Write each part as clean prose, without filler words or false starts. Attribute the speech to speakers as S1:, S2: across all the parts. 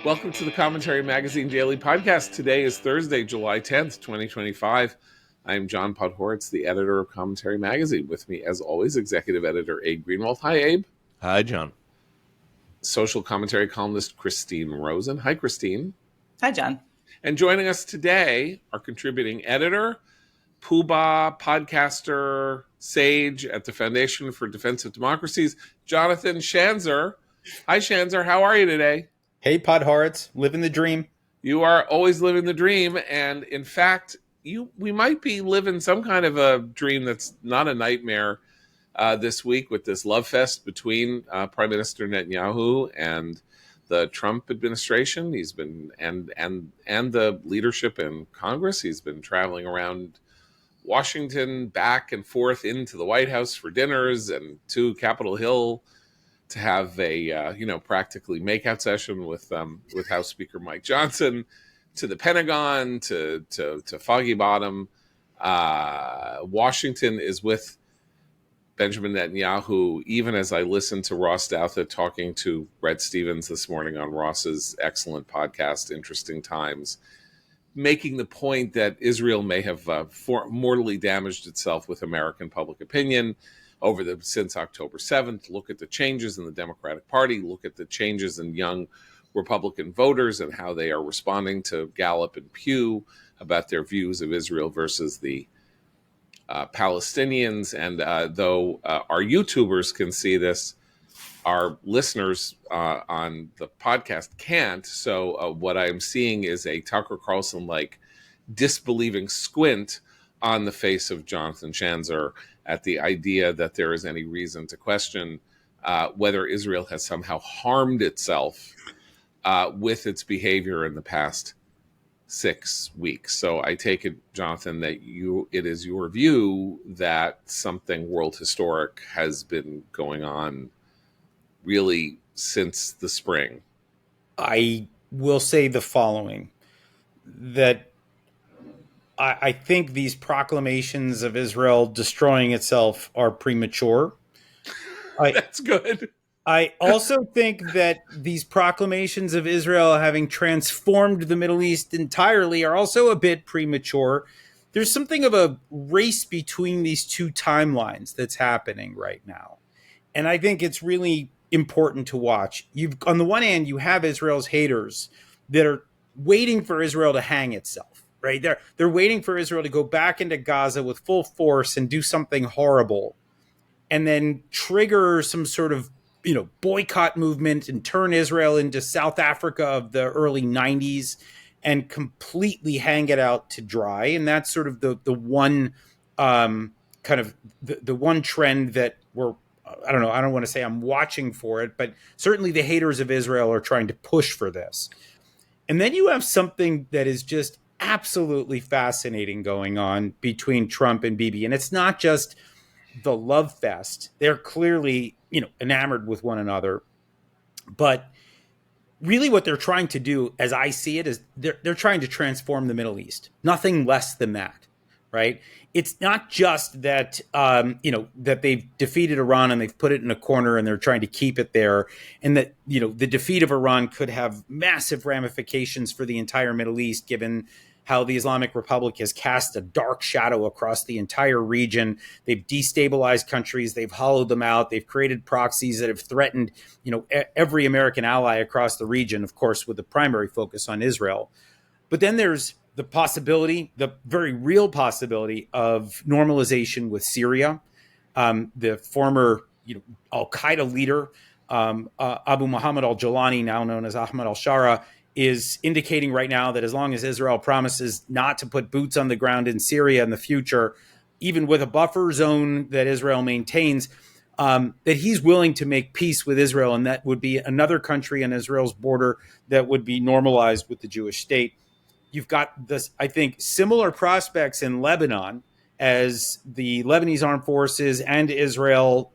S1: Welcome to the Commentary Magazine Daily Podcast. Today is Thursday, July 10th, 2025. I am John Podhoretz, the editor of Commentary Magazine. With me, as always, executive editor Abe Greenwald. Hi, Abe.
S2: Hi, John.
S1: Social commentary columnist Christine Rosen. Hi, Christine.
S3: Hi, John.
S1: And joining us today, our contributing editor, Poobah, podcaster, sage at the Foundation for Defense of Democracies, Jonathan Schanzer. Hi, Schanzer. How are you today?
S4: Hey, Podhoretz, living the dream.
S1: You are always living the dream, and in fact, we might be living some kind of a dream that's not a nightmare this week with this love fest between Prime Minister Netanyahu and the Trump administration. He's been and the leadership in Congress. He's been traveling around Washington, back and forth into the White House for dinners and to Capitol Hill to have a practically makeout session with House Speaker Mike Johnson, to the Pentagon, to Foggy Bottom. Washington is with Benjamin Netanyahu, even as I listened to Ross Douthat talking to Bret Stephens this morning on Ross's excellent podcast, Interesting Times, making the point that Israel may have mortally damaged itself with American public opinion since October 7th. Look at the changes in the Democratic Party. Look at the changes in young Republican voters and how they are responding to Gallup and Pew about their views of Israel versus the Palestinians. And though our YouTubers can see this, our listeners on the podcast can't. So what I'm seeing is a Tucker Carlson-like disbelieving squint on the face of Jonathan Schanzer at the idea that there is any reason to question whether Israel has somehow harmed itself with its behavior in the past 6 weeks. So I take it, Jonathan, that it is your view that something world historic has been going on really since the spring.
S4: I will say the following, that I think these proclamations of Israel destroying itself are premature.
S1: That's good.
S4: I also think that these proclamations of Israel having transformed the Middle East entirely are also a bit premature. There's something of a race between these two timelines that's happening right now. And I think it's really important to watch. On the one hand, you have Israel's haters that are waiting for Israel to hang itself. Right? They're waiting for Israel to go back into Gaza with full force and do something horrible, and then trigger some sort of boycott movement and turn Israel into South Africa of the early 90s and completely hang it out to dry. And that's sort of the one the one trend that I don't want to say I'm watching for it, but certainly the haters of Israel are trying to push for this. And then you have something that is just absolutely fascinating going on between Trump and Bibi. And it's not just the love fest. They're clearly, enamored with one another. But really what they're trying to do, as I see it, is they're trying to transform the Middle East. Nothing less than that, right? It's not just that, that they've defeated Iran and they've put it in a corner and they're trying to keep it there. And that, the defeat of Iran could have massive ramifications for the entire Middle East, given how the Islamic Republic has cast a dark shadow across the entire region. They've destabilized countries. They've hollowed them out. They've created proxies that have threatened, every American ally across the region, of course, with the primary focus on Israel. But then there's the possibility, the very real possibility of normalization with Syria. The former, al-Qaeda leader, Abu Muhammad al-Jawlani, now known as Ahmad al-Shara, is indicating right now that as long as Israel promises not to put boots on the ground in Syria in the future, even with a buffer zone that Israel maintains, that he's willing to make peace with Israel, and that would be another country on Israel's border that would be normalized with the Jewish state. You've got this, I think, similar prospects in Lebanon as the Lebanese armed forces and Israel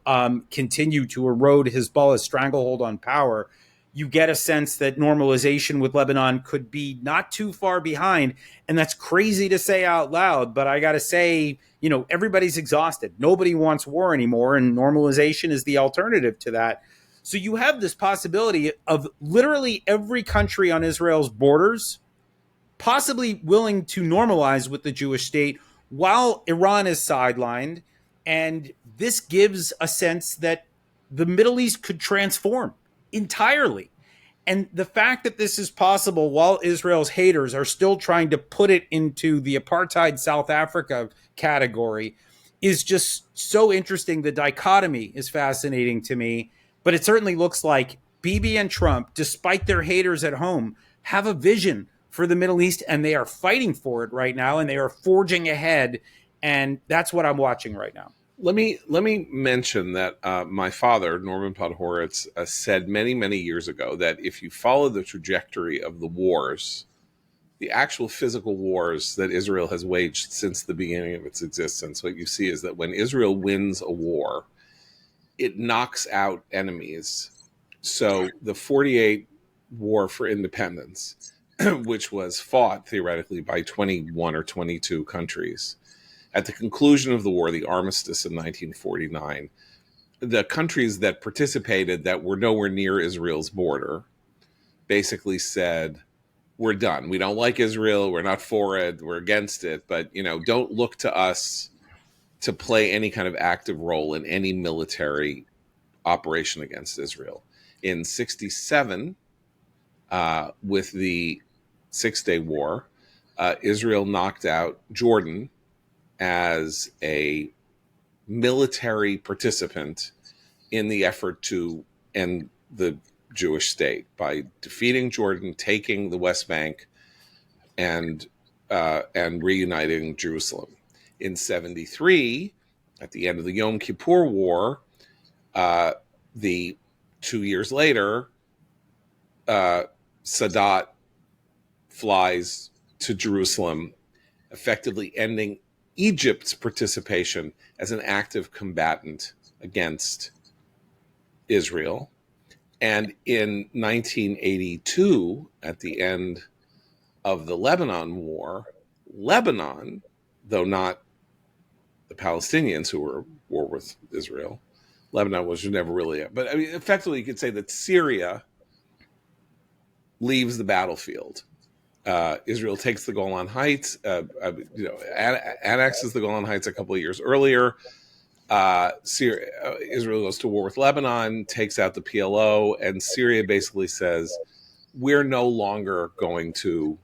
S4: continue to erode Hezbollah's stranglehold on power. You get a sense that normalization with Lebanon could be not too far behind. And that's crazy to say out loud, but I got to say, everybody's exhausted. Nobody wants war anymore, and normalization is the alternative to that. So you have this possibility of literally every country on Israel's borders possibly willing to normalize with the Jewish state while Iran is sidelined. And this gives a sense that the Middle East could transform entirely. And the fact that this is possible while Israel's haters are still trying to put it into the apartheid South Africa category is just so interesting. The dichotomy is fascinating to me, but it certainly looks like Bibi and Trump, despite their haters at home, have a vision for the Middle East, and they are fighting for it right now, and they are forging ahead. And that's what I'm watching right now.
S1: Let me mention that my father, Norman Podhoretz, said many years ago that if you follow the trajectory of the wars, the actual physical wars that Israel has waged since the beginning of its existence, what you see is that when Israel wins a war, it knocks out enemies. So the 48 War for Independence, which was fought theoretically by 21 or 22 countries, at the conclusion of the war, the armistice in 1949, the countries that participated that were nowhere near Israel's border basically said, we're done. We don't like Israel. We're not for it. We're against it. But, don't look to us to play any kind of active role in any military operation against Israel. In 1967, with the Six-Day War, Israel knocked out Jordan as a military participant in the effort to end the Jewish state by defeating Jordan, taking the West Bank, and reuniting Jerusalem. In 1973, at the end of the Yom Kippur War, 2 years later, Sadat flies to Jerusalem, effectively ending Egypt's participation as an active combatant against Israel. And in 1982, at the end of the Lebanon War, Lebanon, though not the Palestinians who were at war with Israel, Lebanon was never really, but I mean, effectively you could say that Syria leaves the battlefield. Israel takes the Golan Heights, annexes the Golan Heights a couple of years earlier. Israel goes to war with Lebanon, takes out the PLO, and Syria basically says, we're no longer going to,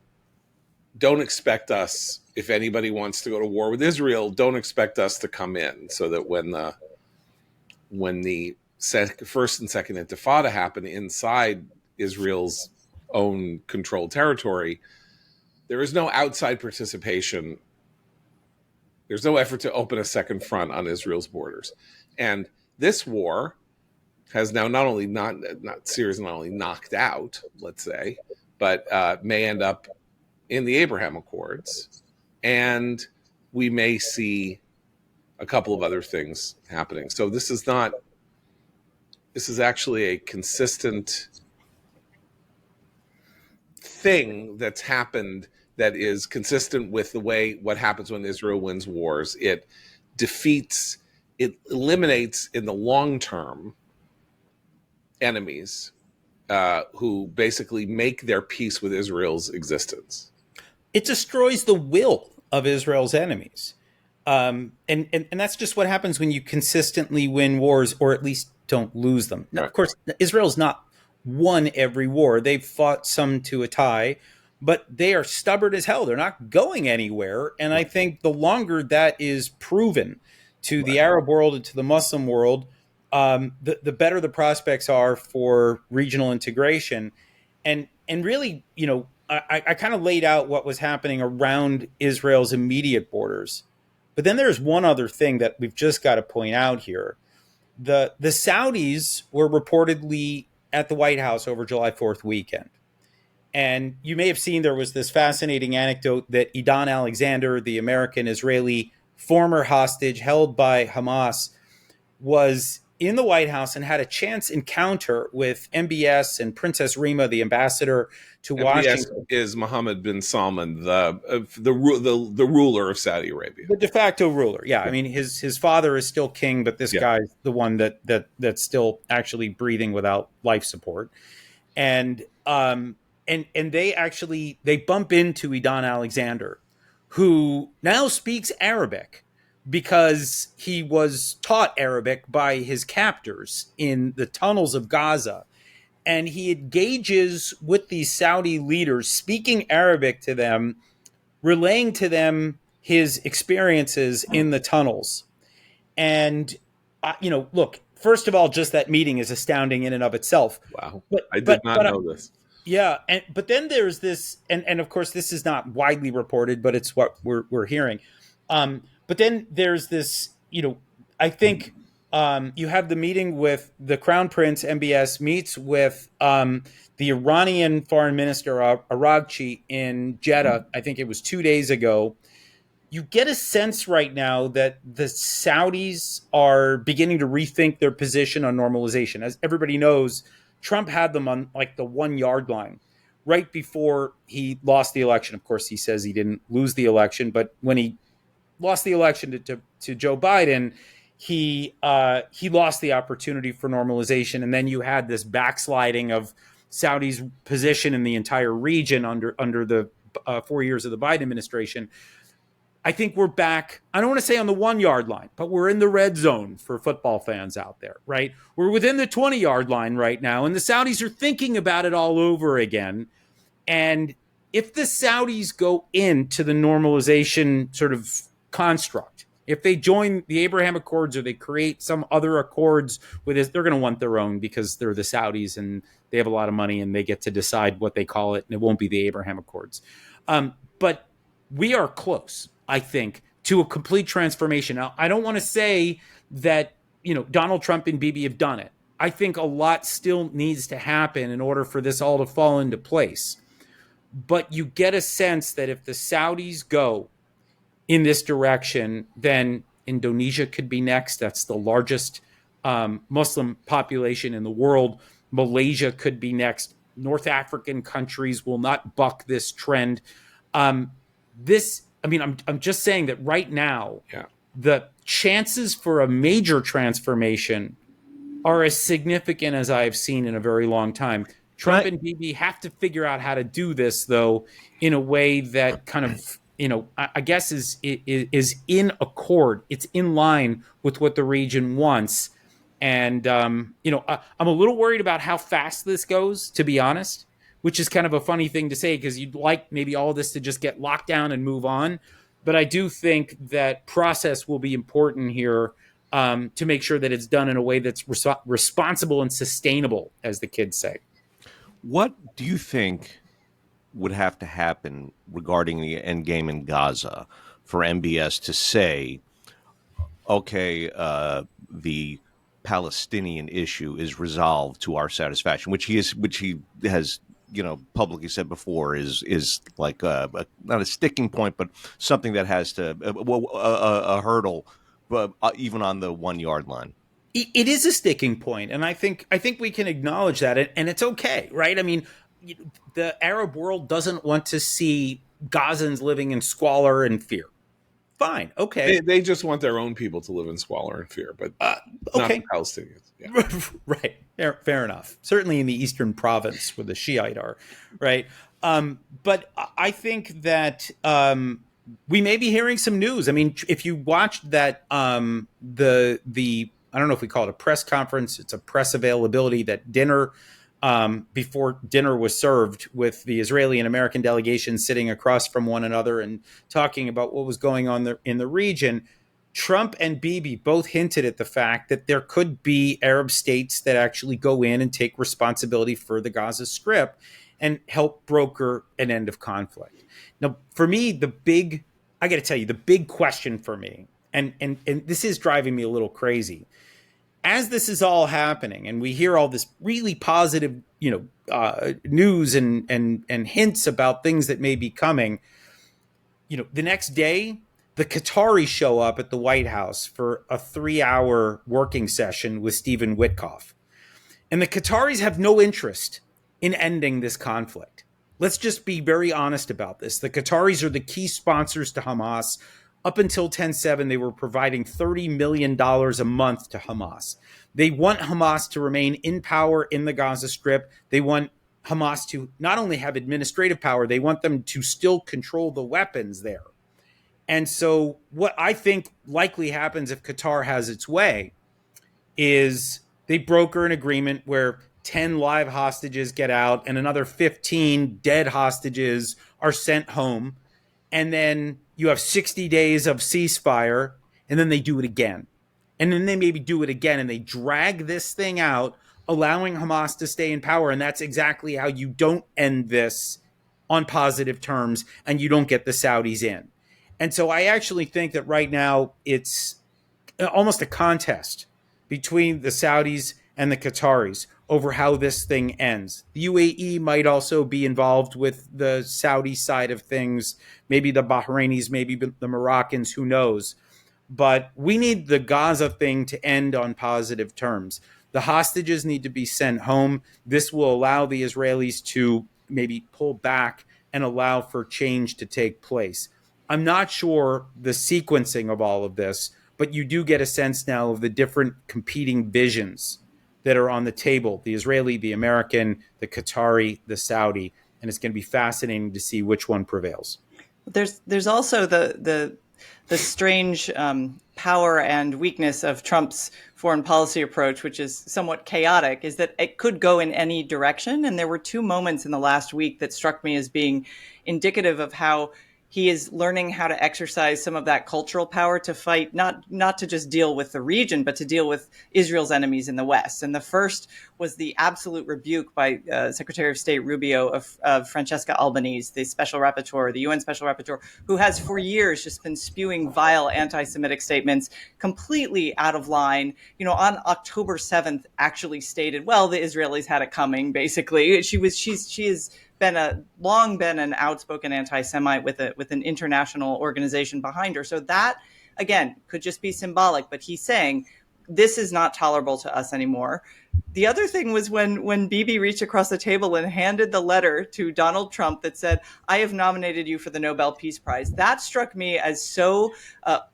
S1: don't expect us, if anybody wants to go to war with Israel, don't expect us to come in. So that when the first and second Intifada happened inside Israel's own controlled territory, there is no outside participation. There's no effort to open a second front on Israel's borders. And this war has now not only Syria's not only knocked out, let's say, but may end up in the Abraham Accords. And we may see a couple of other things happening. So this is actually a consistent thing that's happened that is consistent with what happens when Israel wins wars. It eliminates in the long term enemies who basically make their peace with Israel's existence.
S4: It destroys the will of Israel's enemies. And that's just what happens when you consistently win wars, or at least don't lose them. Now,
S1: Right.
S4: Of course, Israel's not won every war. They've fought some to a tie, but they are stubborn as hell. They're not going anywhere. And I think the longer that is proven to the Arab world and to the Muslim world, the better the prospects are for regional integration. And really, I kind of laid out what was happening around Israel's immediate borders. But then there's one other thing that we've just got to point out here. The Saudis were reportedly at the White House over July 4th weekend. And you may have seen there was this fascinating anecdote that Idan Alexander, the American-Israeli former hostage held by Hamas, was in the White House and had a chance encounter with MBS and Princess Rima, the ambassador to
S1: MBS
S4: Washington,
S1: is Mohammed bin Salman, the ruler of Saudi Arabia.
S4: the de facto ruler. Yeah, I
S1: Yeah,
S4: mean his father is still king, but this
S1: yeah.
S4: guy's the one that's still actually breathing without life support. And they bump into Idan Alexander, who now speaks Arabic because he was taught Arabic by his captors in the tunnels of Gaza. And he engages with these Saudi leaders, speaking Arabic to them, relaying to them his experiences in the tunnels. And, look, first of all, just that meeting is astounding in and of itself.
S1: Wow,
S4: But,
S1: I did
S4: but,
S1: not
S4: but,
S1: know this.
S4: yeah, but then there's this, and of course this is not widely reported, but it's what we're hearing. But then there's this, I think you have the meeting with the Crown Prince. MBS meets with the Iranian Foreign Minister Araghchi in Jeddah. I think it was 2 days ago. You get a sense right now that the Saudis are beginning to rethink their position on normalization. As everybody knows, Trump had them on like the 1 yard line right before he lost the election. Of course, he says he didn't lose the election, but when he lost the election to Joe Biden, he lost the opportunity for normalization. And then you had this backsliding of Saudi's position in the entire region under the 4 years of the Biden administration. I think we're back. I don't want to say on the 1 yard line, but we're in the red zone for football fans out there, right? We're within the 20 yard line right now, and the Saudis are thinking about it all over again. And if the Saudis go into the normalization sort of construct, if they join the Abraham Accords or they create some other accords with this, they're going to want their own because they're the Saudis and they have a lot of money and they get to decide what they call it, and it won't be the Abraham Accords. But we are close, I think, to a complete transformation. Now, I don't want to say that, Donald Trump and Bibi have done it. I think a lot still needs to happen in order for this all to fall into place. But you get a sense that if the Saudis go in this direction, then Indonesia could be next. That's the largest Muslim population in the world. Malaysia could be next. North African countries will not buck this trend. I'm just saying that right now, the chances for a major transformation are as significant as I have seen in a very long time. Trump and Bibi have to figure out how to do this, though, in a way that kind of, I guess is in accord. It's in line with what the region wants. And, I'm a little worried about how fast this goes, to be honest, which is kind of a funny thing to say because you'd like maybe all of this to just get locked down and move on. But I do think that process will be important here to make sure that it's done in a way that's responsible and sustainable, as the kids say.
S2: What do you think would have to happen regarding the endgame in Gaza for MBS to say, okay, the Palestinian issue is resolved to our satisfaction, which he has publicly said before is like not a sticking point, but something that has to a hurdle, but even on the 1 yard line.
S4: It is a sticking point, and I think we can acknowledge that, and it's okay, right? I mean, the Arab world doesn't want to see Gazans living in squalor and fear. Fine, okay.
S1: They just want their own people to live in squalor and fear, but
S4: okay.
S1: not the Palestinians. Yeah.
S4: Right, fair enough. Certainly in the eastern province where the Shiite are, right? But I think that we may be hearing some news. I mean, if you watched that, the I don't know if we call it a press conference. It's a press availability, that dinner before dinner was served with the Israeli and American delegations sitting across from one another and talking about what was going on in the region. Trump and Bibi both hinted at the fact that there could be Arab states that actually go in and take responsibility for the Gaza Strip and help broker an end of conflict. Now, for me, I got to tell you, the big question for me, and this is driving me a little crazy, as this is all happening and we hear all this really positive, news and hints about things that may be coming, the next day the Qataris show up at the White House for a 3-hour working session with Stephen Witkoff. And the Qataris have no interest in ending this conflict. Let's just be very honest about this. The Qataris are the key sponsors to Hamas. Up until 10/7, they were providing $30 million a month to Hamas. They want Hamas to remain in power in the Gaza Strip. They want Hamas to not only have administrative power, they want them to still control the weapons there. And so what I think likely happens if Qatar has its way is they broker an agreement where 10 live hostages get out and another 15 dead hostages are sent home. And then you have 60 days of ceasefire, and then they do it again. And then they maybe do it again, and they drag this thing out, allowing Hamas to stay in power. And that's exactly how you don't end this on positive terms, and you don't get the Saudis in. And so I actually think that right now it's almost a contest between the Saudis and the Qataris over how this thing ends. The UAE might also be involved with the Saudi side of things, maybe the Bahrainis, maybe the Moroccans, who knows. But we need the Gaza thing to end on positive terms. The hostages need to be sent home. This will allow the Israelis to maybe pull back and allow for change to take place. I'm not sure the sequencing of all of this, but you do get a sense now of the different competing visions that are on the table: the Israeli, the American, the Qatari, the Saudi. And it's going to be fascinating to see which one prevails.
S3: There's also the strange power and weakness of Trump's foreign policy approach, which is somewhat chaotic, is that it could go in any direction. And there were two moments in the last week that struck me as being indicative of how he is learning how to exercise some of that cultural power to fight, not to just deal with the region, but to deal with Israel's enemies in the West. And the first was the absolute rebuke by Secretary of State Rubio of Francesca Albanese, the special rapporteur, the UN special rapporteur, who has for years just been spewing vile anti-Semitic statements, completely out of line. On October 7th, actually stated, well, the Israelis had it coming, basically. She is long been an outspoken anti-Semite with an international organization behind her. So that, again, could just be symbolic, but he's saying this is not tolerable to us anymore. The other thing was when Bibi reached across the table and handed the letter to Donald Trump that said, I have nominated you for the Nobel Peace Prize. That struck me as so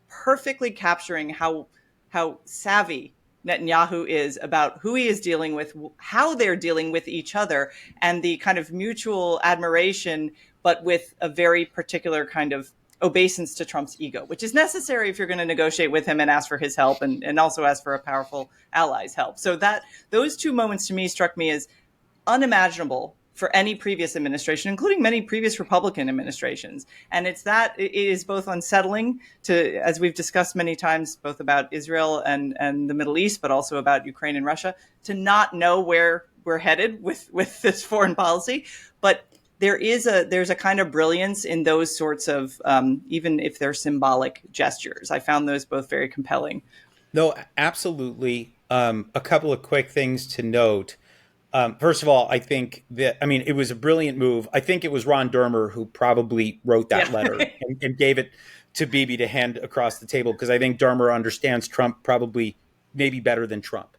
S3: perfectly capturing how savvy Netanyahu is about who he is dealing with, how they're dealing with each other, and the kind of mutual admiration, but with a very particular kind of obeisance to Trump's ego, which is necessary if you're going to negotiate with him and ask for his help and also ask for a powerful ally's help. So those two moments to me struck me as unimaginable for any previous administration, including many previous Republican administrations. And it is both unsettling to, as we've discussed many times, both about Israel and the Middle East, but also about Ukraine and Russia, to not know where we're headed with this foreign policy. But there's a kind of brilliance in those sorts of, even if they're symbolic gestures. I found those both very compelling.
S4: No, absolutely. A couple of quick things to note. First of all, I think it was a brilliant move. I think it was Ron Dermer who probably wrote that letter and gave it to Bibi to hand across the table, because I think Dermer understands Trump probably maybe better than Trump.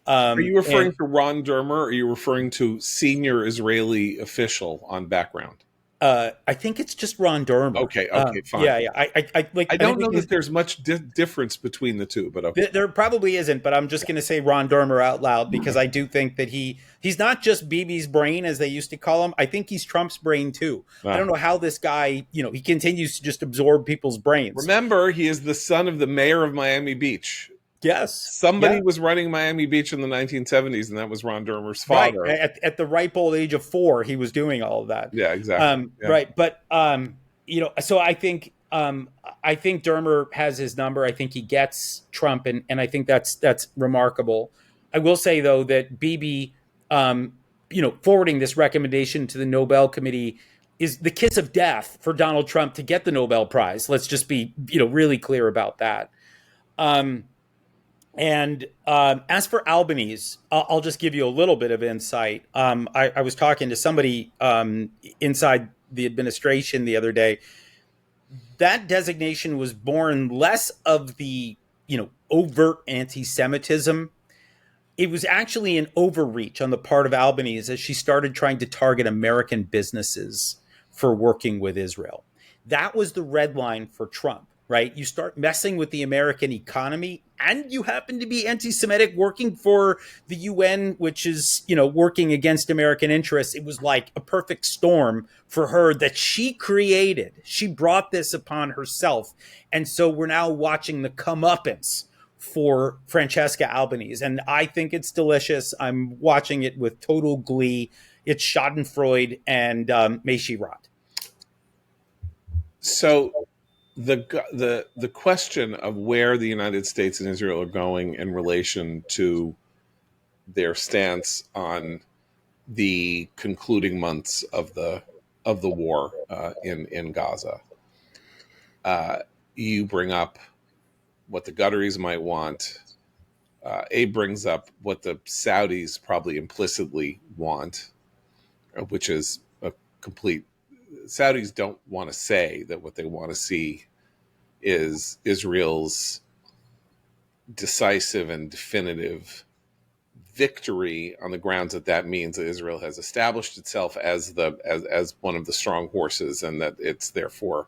S1: Are you referring to Ron Dermer, or are you referring to senior Israeli official on background?
S4: I think it's just Ron Dermer.
S1: Okay, fine.
S4: Yeah.
S1: I don't know that there's much difference between the two, but okay.
S4: There probably isn't, but I'm just going to say Ron Dermer out loud, because I do think that he's not just Bibi's brain, as they used to call him. I think he's Trump's brain too. Wow. I don't know how this guy, he continues to just absorb people's brains.
S1: Remember, he is the son of the mayor of Miami Beach.
S4: Yes.
S1: Somebody was running Miami Beach in the 1970s, and that was Ron Dermer's father.
S4: Right. At the ripe old age of 4, he was doing all of that.
S1: Yeah, exactly.
S4: Right. But, so I think Dermer has his number. I think he gets Trump, and I think that's remarkable. I will say, though, that Bibi, forwarding this recommendation to the Nobel Committee is the kiss of death for Donald Trump to get the Nobel Prize. Let's just be, really clear about that. And as for Albanese, I'll just give you a little bit of insight. I was talking to somebody inside the administration the other day. that designation was born less of the, overt anti-Semitism. It was actually an overreach on the part of Albanese as she started trying to target American businesses for working with Israel. That was the red line for Trump, right? You start messing with the American economy and you happen to be anti-Semitic working for the UN, which is, working against American interests. It was like a perfect storm for her that she created. She brought this upon herself. And so we're now watching the comeuppance for Francesca Albanese. And I think it's delicious. I'm watching it with total glee. It's schadenfreude, and may she rot.
S1: So the question of where the United States and Israel are going in relation to their stance on the concluding months of the war in Gaza. You bring up what the Qataris might want. Abe brings up what the Saudis probably implicitly want, which is a complete. Saudis don't want to say that what they want to see is Israel's decisive and definitive victory on the grounds that means that Israel has established itself as one of the strong horses, and that it's therefore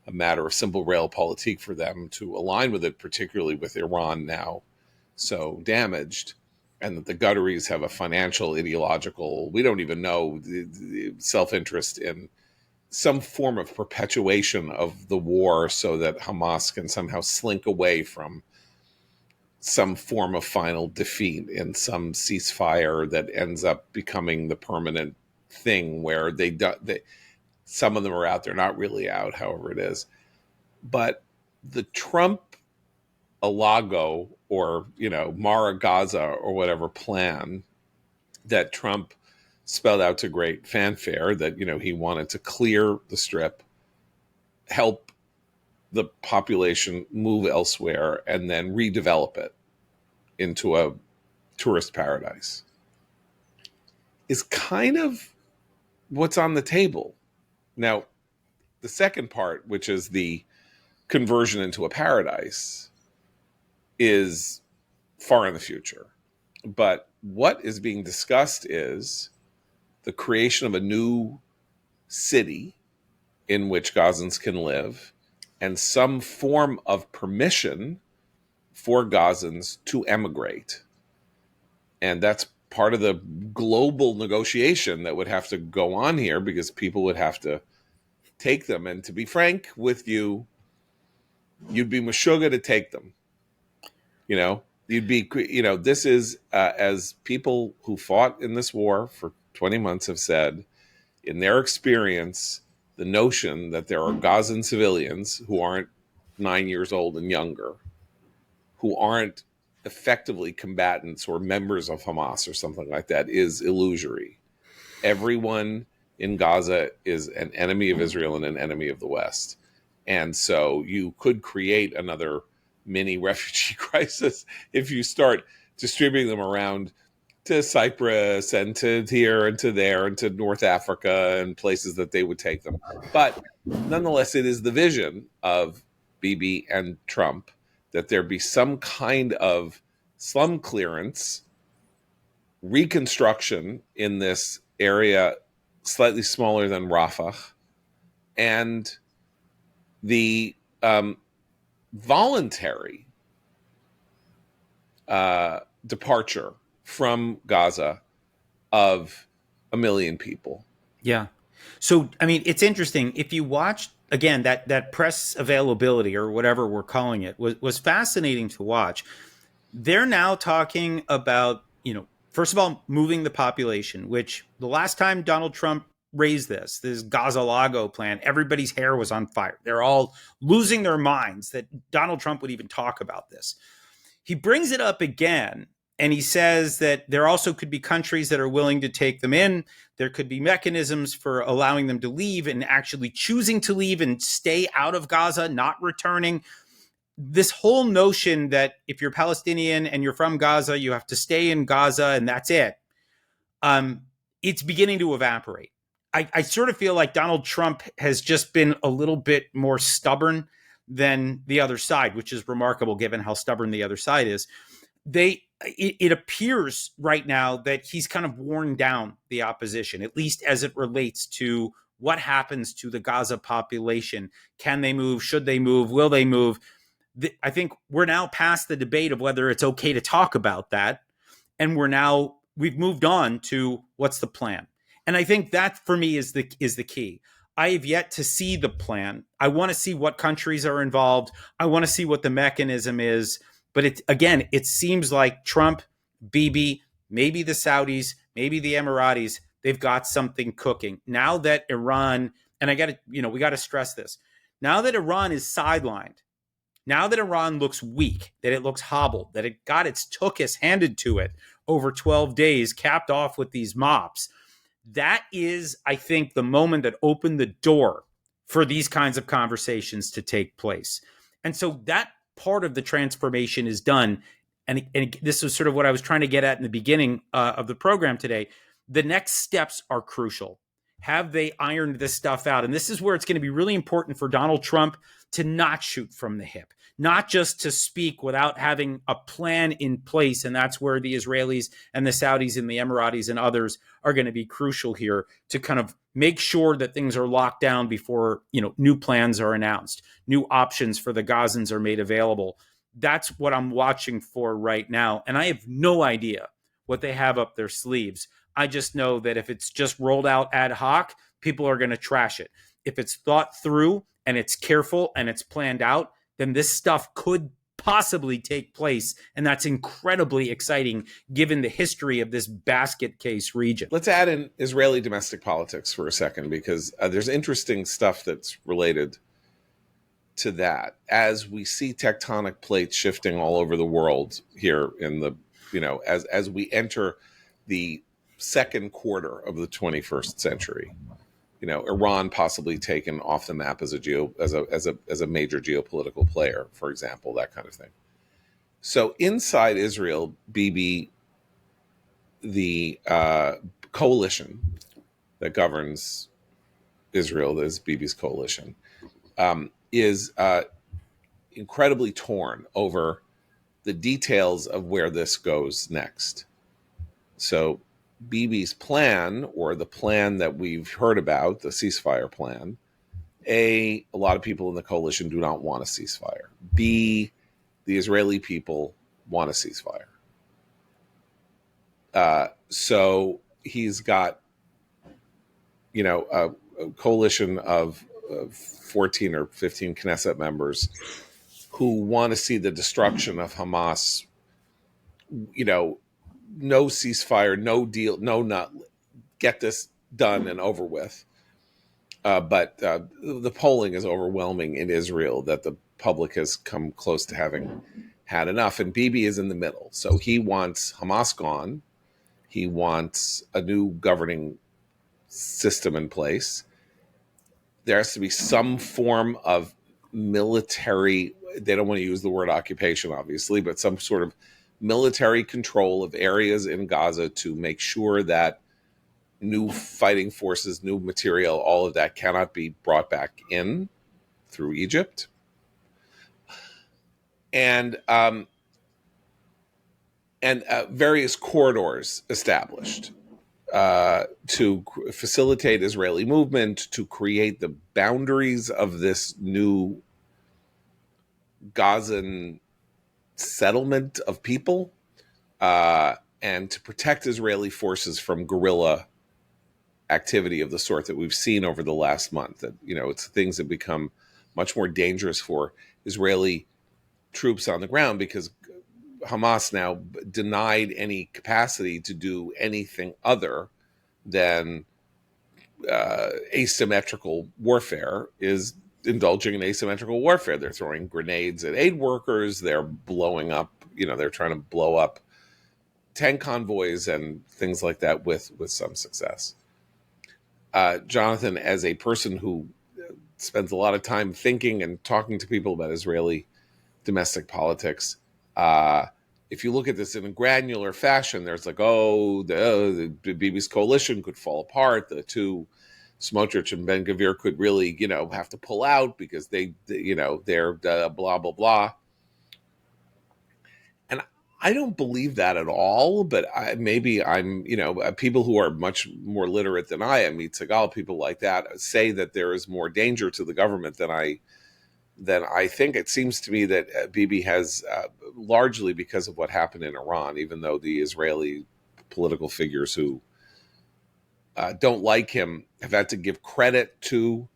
S1: a matter of simple realpolitik for them to align with it, particularly with Iran now so damaged, and that the Qataris have a financial, ideological, we don't even know, self-interest in some form of perpetuation of the war so that Hamas can somehow slink away from some form of final defeat in some ceasefire that ends up becoming the permanent thing where some of them are out, they're not really out, however it is. But the Trump Alago or, Mara Gaza or whatever plan that Trump spelled out to great fanfare, that, he wanted to clear the strip, help the population move elsewhere, and then redevelop it into a tourist paradise, is kind of what's on the table. Now, the second part, which is the conversion into a paradise, is far in the future. But what is being discussed is the creation of a new city in which Gazans can live, and some form of permission for Gazans to emigrate. And that's part of the global negotiation that would have to go on here, because people would have to take them. And to be frank with you, you'd be meshuggah to take them. You'd be, this is, as people who fought in this war for 20 months have said, in their experience, the notion that there are Gazan civilians who aren't 9 years old and younger, who aren't effectively combatants or members of Hamas or something like that, is illusory. Everyone in Gaza is an enemy of Israel and an enemy of the West. And so you could create another mini refugee crisis if you start distributing them around to Cyprus and to here and to there and to North Africa and places that they would take them. But nonetheless, it is the vision of Bibi and Trump that there be some kind of slum clearance, reconstruction in this area slightly smaller than Rafah, and the voluntary departure from Gaza of 1 million people.
S4: Yeah. So, it's interesting. If you watch, again, that press availability, or whatever we're calling it, was fascinating to watch. They're now talking about, first of all, moving the population, which the last time Donald Trump raised this Gaza-Lago plan, everybody's hair was on fire. They're all losing their minds that Donald Trump would even talk about this. He brings it up again, and he says that there also could be countries that are willing to take them in. There could be mechanisms for allowing them to leave and actually choosing to leave and stay out of Gaza, not returning. This whole notion that if you're Palestinian and you're from Gaza, you have to stay in Gaza and that's it. It's beginning to evaporate. I sort of feel like Donald Trump has just been a little bit more stubborn than the other side, which is remarkable given how stubborn the other side is. It appears right now that he's kind of worn down the opposition, at least as it relates to what happens to the Gaza population. Can they move? Should they move? Will they move? I think we're now past the debate of whether it's okay to talk about that. And we've moved on to what's the plan. And I think that for me is the key. I have yet to see the plan. I want to see what countries are involved. I want to see what the mechanism is. But it seems like Trump, Bibi, maybe the Saudis, maybe the Emiratis, they've got something cooking. Now that Iran, and we got to stress this. Now that Iran is sidelined, now that Iran looks weak, that it looks hobbled, that it got its tuchus handed to it over 12 days, capped off with these mops, that is, I think, the moment that opened the door for these kinds of conversations to take place. And so that part of the transformation is done. And this is sort of what I was trying to get at in the beginning of the program today. The next steps are crucial. Have they ironed this stuff out? And this is where it's going to be really important for Donald Trump to not shoot from the hip, not just to speak without having a plan in place. And that's where the Israelis and the Saudis and the Emiratis and others are going to be crucial here to kind of make sure that things are locked down before, new plans are announced, new options for the Gazans are made available. That's what I'm watching for right now. And I have no idea what they have up their sleeves. I just know that if it's just rolled out ad hoc, people are going to trash it. If it's thought through and it's careful and it's planned out, then this stuff could possibly take place. And that's incredibly exciting given the history of this basket case region.
S1: Let's add in Israeli domestic politics for a second, because there's interesting stuff that's related to that. As we see tectonic plates shifting all over the world here in the, as we enter the second quarter of the 21st century, Iran possibly taken off the map as a major geopolitical player, for example, that kind of thing. So inside Israel, Bibi, the coalition that governs Israel, that is Bibi's coalition, is incredibly torn over the details of where this goes next. So Bibi's plan, or the plan that we've heard about, the ceasefire plan, A, a lot of people in the coalition do not want a ceasefire. B, the Israeli people want a ceasefire. So he's got, a coalition of 14 or 15 Knesset members who want to see the destruction of Hamas, no ceasefire, no deal, not get this done and over with. But the polling is overwhelming in Israel that the public has come close to having had enough. And Bibi is in the middle. So he wants Hamas gone. He wants a new governing system in place. There has to be some form of military, they don't want to use the word occupation, obviously, but some sort of military control of areas in Gaza to make sure that new fighting forces, new material, all of that cannot be brought back in through Egypt. And various corridors established to facilitate Israeli movement, to create the boundaries of this new Gazan settlement of people, and to protect Israeli forces from guerrilla activity of the sort that we've seen over the last month. That, it's things that become much more dangerous for Israeli troops on the ground, because Hamas now denied any capacity to do anything other than asymmetrical warfare, is indulging in asymmetrical warfare. They're throwing grenades at aid workers. They're blowing up, they're trying to blow up tank convoys and things like that with some success. Jonathan, as a person who spends a lot of time thinking and talking to people about Israeli domestic politics, if you look at this in a granular fashion, there's like, the Bibi's coalition could fall apart. The two Smotrich and Ben Gvir could really, have to pull out because they're blah, blah, blah. And I don't believe that at all, but maybe I'm, people who are much more literate than I am, Mitsagal, people like that, say that there is more danger to the government than I think. It seems to me that Bibi has, largely because of what happened in Iran, even though the Israeli political figures who don't like him have had to give credit to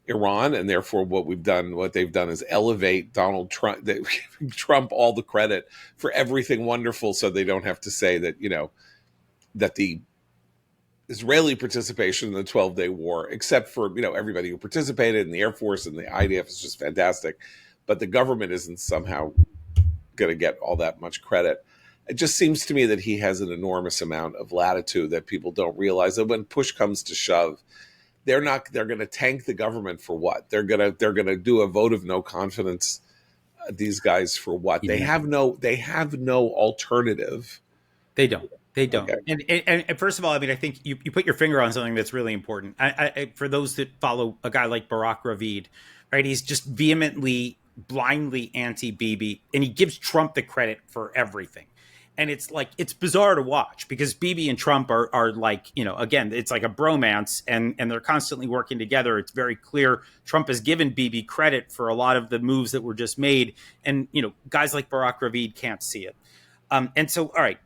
S1: Iran, and therefore what they've done is elevate Donald Trump, giving Trump all the credit for everything wonderful, so they don't have to say that that the Israeli participation in the 12-day war, except for everybody who participated in the Air Force and the IDF, is just fantastic, but the government isn't somehow going to get all that much credit. It just seems to me that he has an enormous amount of latitude that people don't realize, that when push comes to shove, they're going to tank the government for what? They're going to do a vote of no confidence, these guys, for what?
S4: Yeah.
S1: They have no alternative.
S4: They don't. Okay. And first of all, I think you put your finger on something that's really important. I for those that follow a guy like Barak Ravid, right? He's just vehemently, blindly anti-Bibi, and he gives Trump the credit for everything. And it's bizarre to watch because Bibi and Trump are like, again, it's like a bromance, and they're constantly working together. It's very clear Trump has given Bibi credit for a lot of the moves that were just made. And, guys like Barak Ravid can't see it. And so, all right,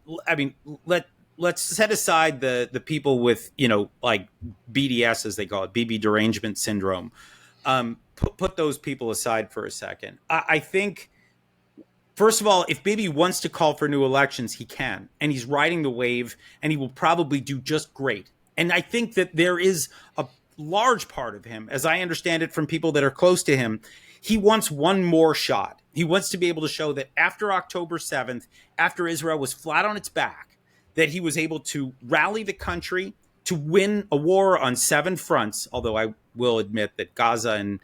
S4: let's set aside the people with, like BDS, as they call it, Bibi Derangement Syndrome. Put those people aside for a second. I think, first of all, if Bibi wants to call for new elections, he can. And he's riding the wave, and he will probably do just great. And I think that there is a large part of him, as I understand it from people that are close to him, he wants one more shot. He wants to be able to show that after October 7th, after Israel was flat on its back, that he was able to rally the country to win a war on 7 fronts, although I will admit that Gaza and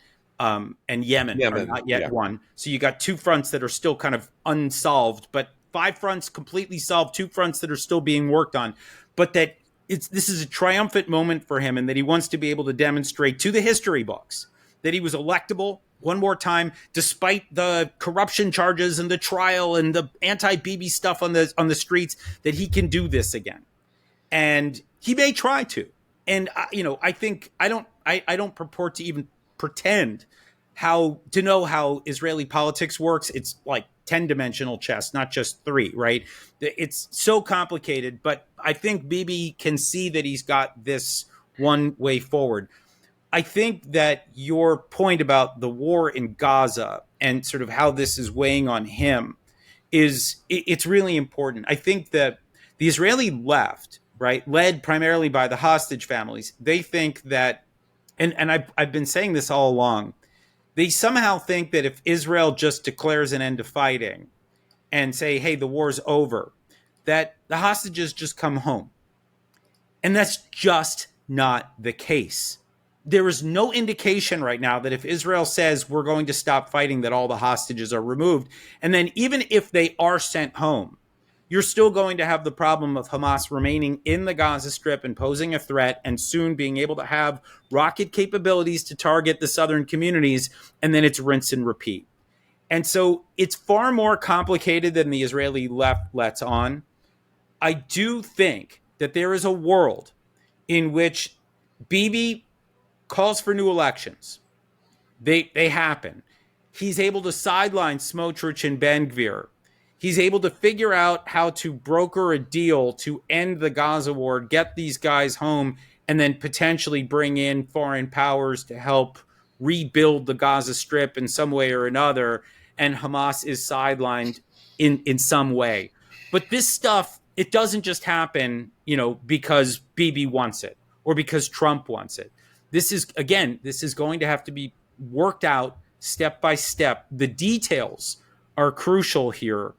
S4: Yemen are not yet won. So you got 2 fronts that are still kind of unsolved, but 5 fronts completely solved, 2 fronts that are still being worked on. But that this is a triumphant moment for him, and that he wants to be able to demonstrate to the history books that he was electable one more time, despite the corruption charges and the trial and the anti-Bibi stuff on the streets, that he can do this again. And he may try to. And I think I don't purport to even pretend to know how Israeli politics works. It's like 10-dimensional chess, not just 3, right? It's so complicated, but I think Bibi can see that he's got this one way forward. I think that your point about the war in Gaza and sort of how this is weighing on him it's really important. I think that the Israeli left, right, led primarily by the hostage families, they think that, and I've been saying this all along, they somehow think that if Israel just declares an end to fighting and say, hey, the war's over, that the hostages just come home. And that's just not the case. There is no indication right now that if Israel says we're going to stop fighting, that all the hostages are removed. And then even if they are sent home, you're still going to have the problem of Hamas remaining in the Gaza Strip and posing a threat, and soon being able to have rocket capabilities to target the southern communities, and then it's rinse and repeat. And so it's far more complicated than the Israeli left lets on. I do think that there is a world in which Bibi calls for new elections. They happen. He's able to sideline Smotrich and Ben Gvir. He's able to figure out how to broker a deal to end the Gaza war, get these guys home, and then potentially bring in foreign powers to help rebuild the Gaza Strip in some way or another. And Hamas is sidelined in some way. But this stuff, it doesn't just happen, because Bibi wants it or because Trump wants it. This is going to have to be worked out step by step. The details are crucial here.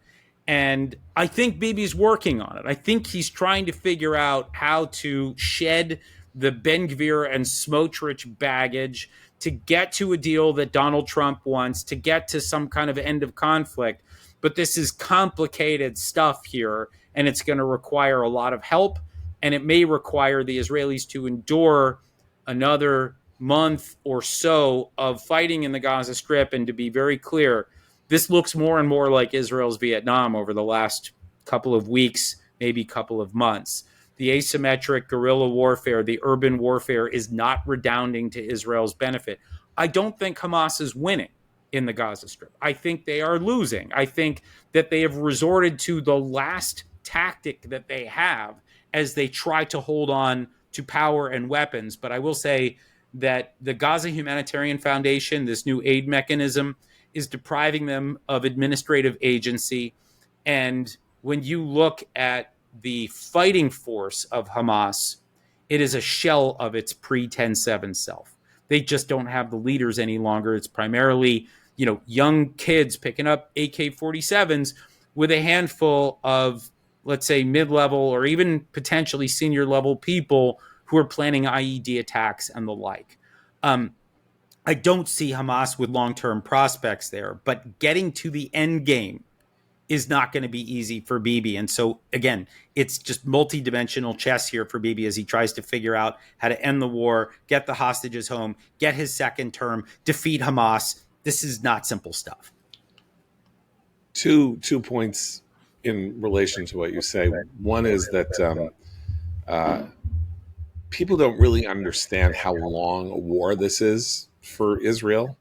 S4: And I think Bibi's working on it. I think he's trying to figure out how to shed the Ben Gvir and Smotrich baggage to get to a deal that Donald Trump wants, to get to some kind of end of conflict. But this is complicated stuff here, and it's going to require a lot of help. And it may require the Israelis to endure another month or so of fighting in the Gaza Strip. And to be very clear, this looks more and more like Israel's Vietnam over the last couple of weeks, maybe couple of months. The asymmetric guerrilla warfare, the urban warfare is not redounding to Israel's benefit. I don't think Hamas is winning in the Gaza Strip. I think they are losing. I think that they have resorted to the last tactic that they have as they try to hold on to power and weapons. But I will say that the Gaza Humanitarian Foundation, this new aid mechanism, is depriving them of administrative agency. And when you look at the fighting force of Hamas, it is a shell of its pre-10/7 self. They just don't have the leaders any longer. It's primarily, young kids picking up AK-47s with a handful of, let's say, mid-level or even potentially senior-level people who are planning IED attacks and the like. I don't see Hamas with long-term prospects there, but getting to the end game is not going to be easy for Bibi. And so, again, it's just multi-dimensional chess here for Bibi as he tries to figure out how to end the war, get the hostages home, get his second term, defeat Hamas. This is not simple stuff.
S1: Two points in relation to what you say. One is that people don't really understand how long a war this is for Israel.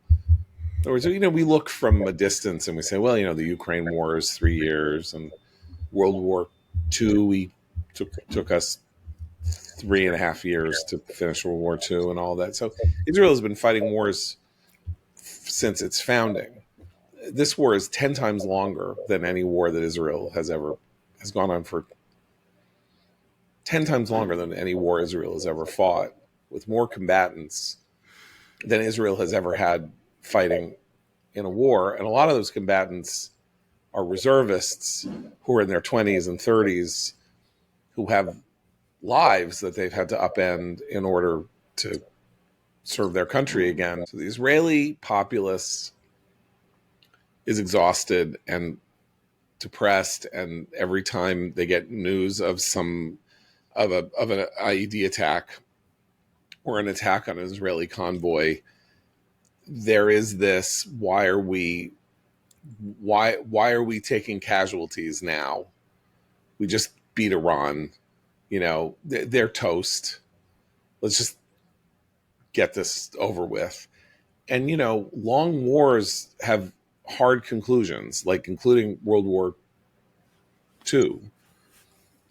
S1: In other words, we look from a distance and we say, well, the Ukraine war is 3 years, and World War II, we took us 3.5 years to finish World War II and all that. So Israel has been fighting wars since its founding. This war is 10 times longer than any war that Israel has gone on for 10 times longer than any war Israel has ever fought, with more combatants than Israel has ever had fighting in a war. And a lot of those combatants are reservists who are in their 20s and 30s, who have lives that they've had to upend in order to serve their country again. So the Israeli populace is exhausted and depressed, and every time they get news of an IED attack or an attack on an Israeli convoy, there is this: why are we taking casualties now? We just beat Iran, they're toast. Let's just get this over with. And long wars have hard conclusions, like including World War II.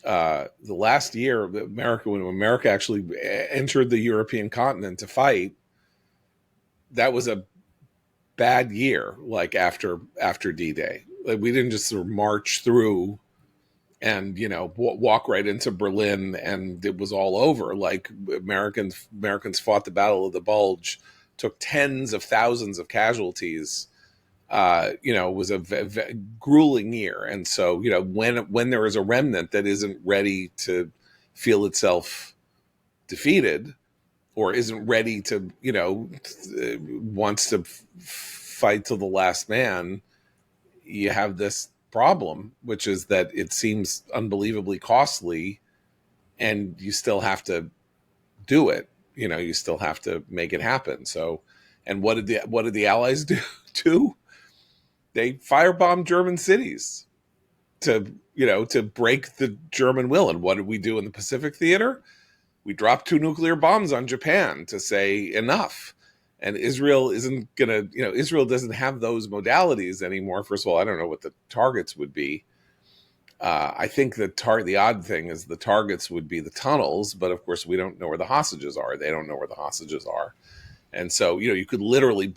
S1: The last year, when America actually entered the European continent to fight, that was a bad year. Like after D-Day, like we didn't just sort of march through and walk right into Berlin and it was all over. Like Americans fought the Battle of the Bulge, took tens of thousands of casualties. It was a grueling year. And so, when there is a remnant that isn't ready to feel itself defeated, or isn't ready to, wants to fight to the last man, you have this problem, which is that it seems unbelievably costly, and you still have to do it. You still have to make it happen. So, and what did the Allies do? They firebombed German cities to break the German will. And what did we do in the Pacific Theater? We dropped 2 nuclear bombs on Japan to say enough. And Israel isn't gonna, Israel doesn't have those modalities anymore. First of all, I don't know what the targets would be. I think the odd thing is the targets would be the tunnels, but of course we don't know where the hostages are. They don't know where the hostages are. And so, you could literally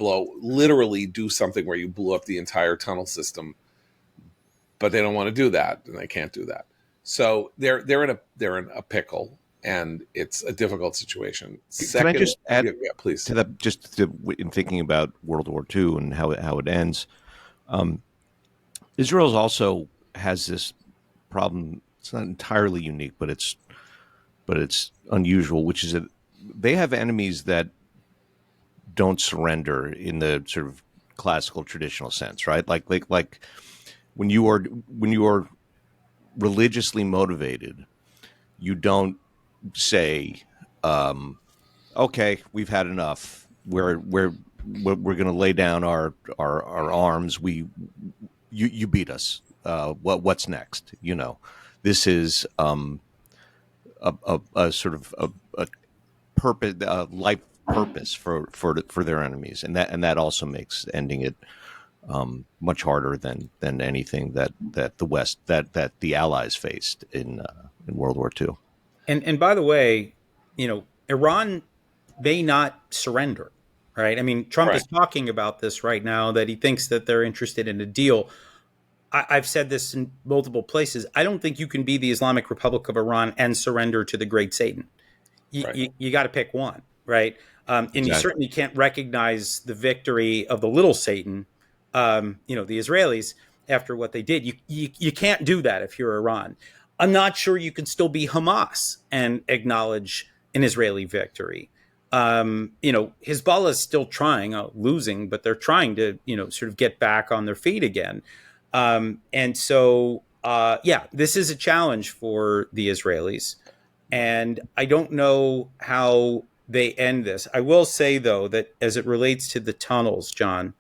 S1: do something where you blew up the entire tunnel system, but they don't want to do that, and they can't do that. So they're in a pickle, and it's a difficult situation.
S2: Can I just add
S1: please,
S2: to that, in thinking about World War II and how it ends? Israel also has this problem. It's not entirely unique, but it's unusual, which is that they have enemies that don't surrender in the sort of classical traditional sense, right? Like when you are religiously motivated, you don't say, okay, we've had enough. We're going to lay down our arms. You beat us. What's next? This is a sort of a purpose, life purpose for their enemies, and that also makes ending it much harder than anything that the West that the Allies faced in World War II.
S4: And by the way, Iran may not surrender, right? I mean, Trump is talking about this right now, that he thinks that they're interested in a deal. I've said this in multiple places. I don't think you can be the Islamic Republic of Iran and surrender to the great Satan. You got to pick one, right? And you certainly can't recognize the victory of the little Satan, the Israelis, after what they did. You can't do that if you're Iran. I'm not sure you can still be Hamas and acknowledge an Israeli victory. Hezbollah is still trying, losing, but they're trying to, sort of get back on their feet again. And so, this is a challenge for the Israelis. And I don't know how they end this. I will say, though, that as it relates to the tunnels, John,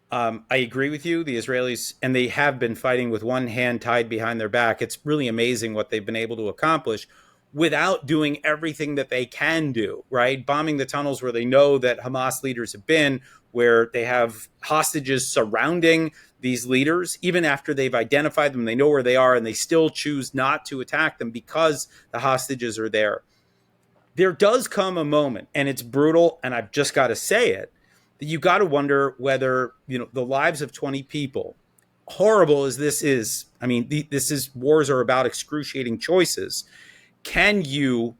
S4: I agree with you. The Israelis, and they have been fighting with one hand tied behind their back. It's really amazing what they've been able to accomplish without doing everything that they can do, right? Bombing the tunnels where they know that Hamas leaders have been, where they have hostages surrounding these leaders, even after they've identified them, they know where they are, and they still choose not to attack them because the hostages are there. There does come a moment, and it's brutal, and I've just got to say it, that you got to wonder whether, the lives of 20 people, horrible as this is, I mean, wars are about excruciating choices. Can you,